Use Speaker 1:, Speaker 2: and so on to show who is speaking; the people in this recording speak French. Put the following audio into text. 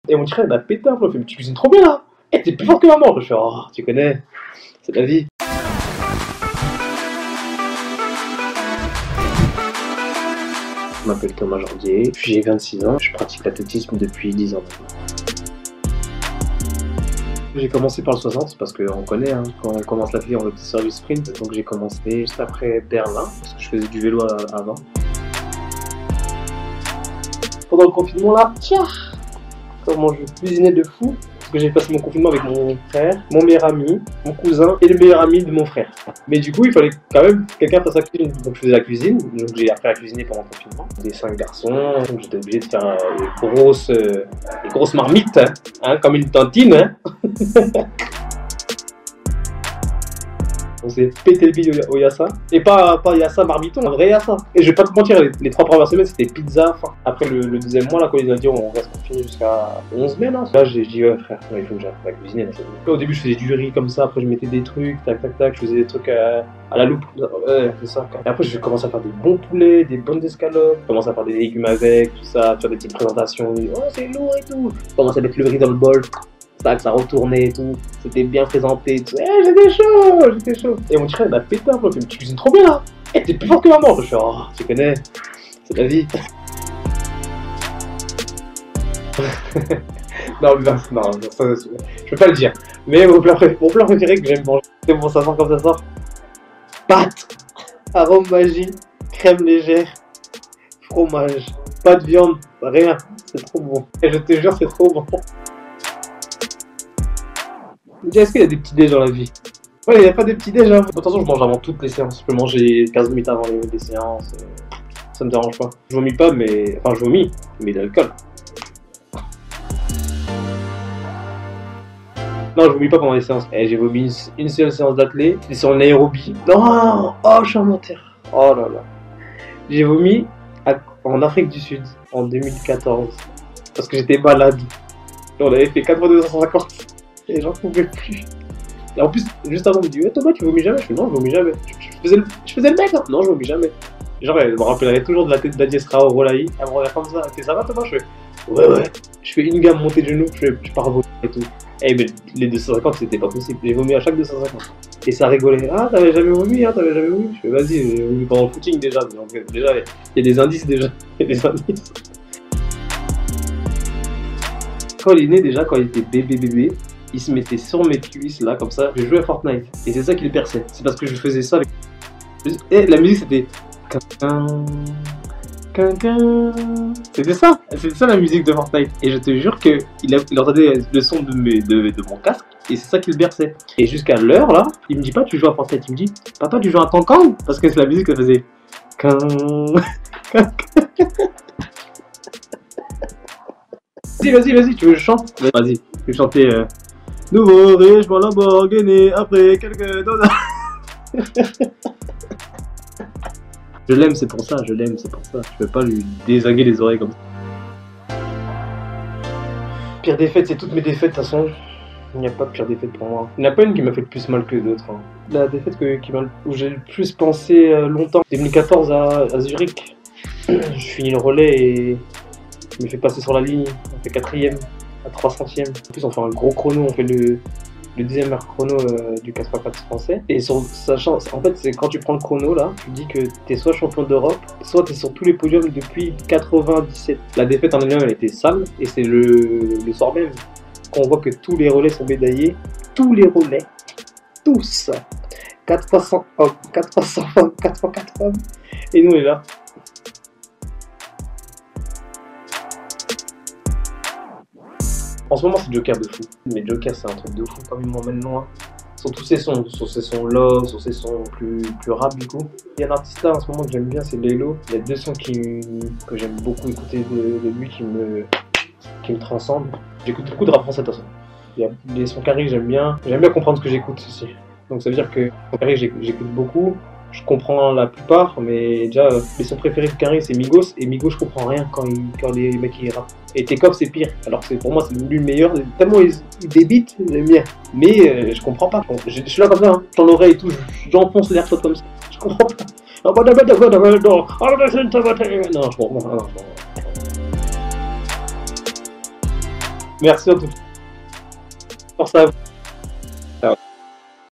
Speaker 1: Et mon frère, il m'a pété un peu, il fait, mais tu cuisines trop bien là. Eh, t'es plus fort que maman. Je fais, oh, tu connais, c'est la vie. Je m'appelle Thomas Jordier, j'ai 26 ans, je pratique l'athlétisme depuis 10 ans maintenant. J'ai commencé par le 60 parce qu'on connaît, hein, quand on commence l'athlétisme, on veut faire du sprint. Donc j'ai commencé juste après Berlin, parce que je faisais du vélo avant. Pendant le confinement là, tiens, comment je cuisinais de fou. Parce que j'ai passé mon confinement avec mon frère, mon meilleur ami, mon cousin et le meilleur ami de mon frère. Mais du coup, il fallait quand même que quelqu'un fasse la cuisine. Donc je faisais la cuisine, donc j'ai appris à cuisiner pendant le confinement. Des 5 garçons, donc j'étais obligé de faire des grosses marmites, hein, comme une tantine. Hein. On s'est pété le bide au Yassa. Et pas Yassa marmiton, un vrai Yassa. Et je vais pas te mentir, les 3 premières semaines c'était pizza. Enfin, après le deuxième mois, là, quand ils ont dit on reste confiné jusqu'à 11 mai, là j'ai dit ouais frère, il faut que j'apprenne à cuisiner. Là, au début je faisais du riz comme ça, après je mettais des trucs, tac tac tac, je faisais des trucs à la loupe. Ouais, c'est ça. Et après je commence à faire des bons poulets, des bonnes escalopes, je commence à faire des légumes avec, tout ça, faire des petites présentations. Oh c'est lourd et tout. Je commence à mettre le riz dans le bol. Ça retournait et tout, c'était bien présenté, tout. J'étais chaud. Et mon frère, il m'a pété un peu, il fait, mais tu cuisines trop bien là. Eh, t'es plus fort que maman. Je fais, oh, tu connais, c'est la vie. non, ça, je peux pas le dire. Mais mon plat préféré que j'aime manger, c'est bon, ça sent comme ça sort. Pâtes, arôme magie, crème légère, fromage, pas de viande, rien, c'est trop bon. Et je te jure, c'est trop bon. Est-ce qu'il y a des petits déj dans la vie? Ouais, il n'y a pas des petits déj. Hein. De toute façon, je mange avant toutes les séances. Je peux manger 15 minutes avant les séances. Ça me dérange pas. Je vomis pas, mais. Enfin, je vomis, mais de l'alcool. Non, je vomis pas pendant les séances. Eh, j'ai vomi une seule séance d'athlé. C'était sur l'aérobie. Non! Oh, je suis un menteur. Oh là là. J'ai vomi en Afrique du Sud en 2014. Parce que j'étais malade. On avait fait 4 fois 250. Et j'en pouvais plus. Et en plus, juste avant, on me dit, Thomas, tu vomis jamais? Je fais, non, je vomis jamais. Je faisais le mec, hein. Non, je vomis jamais. Genre, elle me rappellerait toujours de la tête d'Adiesra au Rolaï. Elle me regarde comme ça. Elle fait, ça va, Thomas? Je fais, ouais. Je fais une gamme montée de genoux, je pars voler et tout. Eh, mais les 250, c'était pas possible. J'ai vomi à chaque 250. Et ça rigolait. Ah, t'avais jamais vomi, hein, t'avais jamais vomi. Je fais, vas-y, j'ai vomi pendant le footing déjà. Donc, déjà, il y a des indices déjà. Il y a des indices. Quand il est né, déjà, quand il était bébé, il se mettait sur mes cuisses là comme ça, je jouais à Fortnite et c'est ça qu'il perçait. C'est parce que je faisais ça avec. Et la musique c'était. C'était ça la musique de Fortnite. Et je te jure que il entendait le son de mon casque et c'est ça qu'il berçait. Et jusqu'à l'heure là, il me dit pas tu joues à Fortnite, il me dit papa tu joues à Cancan parce que c'est la musique que faisait. Vas-y, tu veux que je chante? Vas-y, je vais chanter. Nouveau riche pour Lamborghini après quelques dollars. Je l'aime, c'est pour ça. Je peux pas lui désaguer les oreilles comme ça. Pire défaite, c'est toutes mes défaites de toute façon. Il n'y a pas de pire défaite pour moi. Il n'y en a pas une qui m'a fait le plus mal que d'autres. Hein. La défaite où j'ai le plus pensé longtemps, 2014 à Zurich. Je finis le relais et je me fais passer sur la ligne. On fait 4ème. À 300ème. En plus, on fait un gros chrono, on fait le deuxième meilleur chrono du 4x4 français. Et sachant, en fait, c'est quand tu prends le chrono là, tu dis que t'es soit champion d'Europe, soit t'es sur tous les podiums depuis 97. La défaite en elle-même, elle était sale, et c'est le soir même qu'on voit que tous les relais sont médaillés. Tous les relais, tous 4x100 hommes, 4x100 femmes, 4x4 hommes. Et nous, on est là. En ce moment, c'est Joker de fou. Mais Joker, c'est un truc de fou comme il m'emmène loin. Sur tous ses sons, sur ses sons love, sur ses sons plus rap du coup. Il y a un artiste là en ce moment que j'aime bien, c'est Laylo. Il y a 2 sons que j'aime beaucoup écouter de lui qui me transcendent. J'écoute beaucoup de rap français de toute façon. Il y a des sons carrés que j'aime bien. J'aime bien comprendre ce que j'écoute aussi. Donc ça veut dire que les sons carrés, j'écoute beaucoup. Je comprends la plupart, mais déjà, les sons préférés de Carré, c'est Migos, et Migos, je comprends rien quand les mecs ils rappent. Et Takeoff, c'est pire, alors que pour moi, c'est lui le meilleur, tellement il débite, j'aime bien. Mais je comprends pas, je suis là comme ça, hein. Dans l'oreille et tout, j'enfonce l'airshot comme ça, je comprends pas. Non, je comprends pas. Merci en tout cas. Force à vous.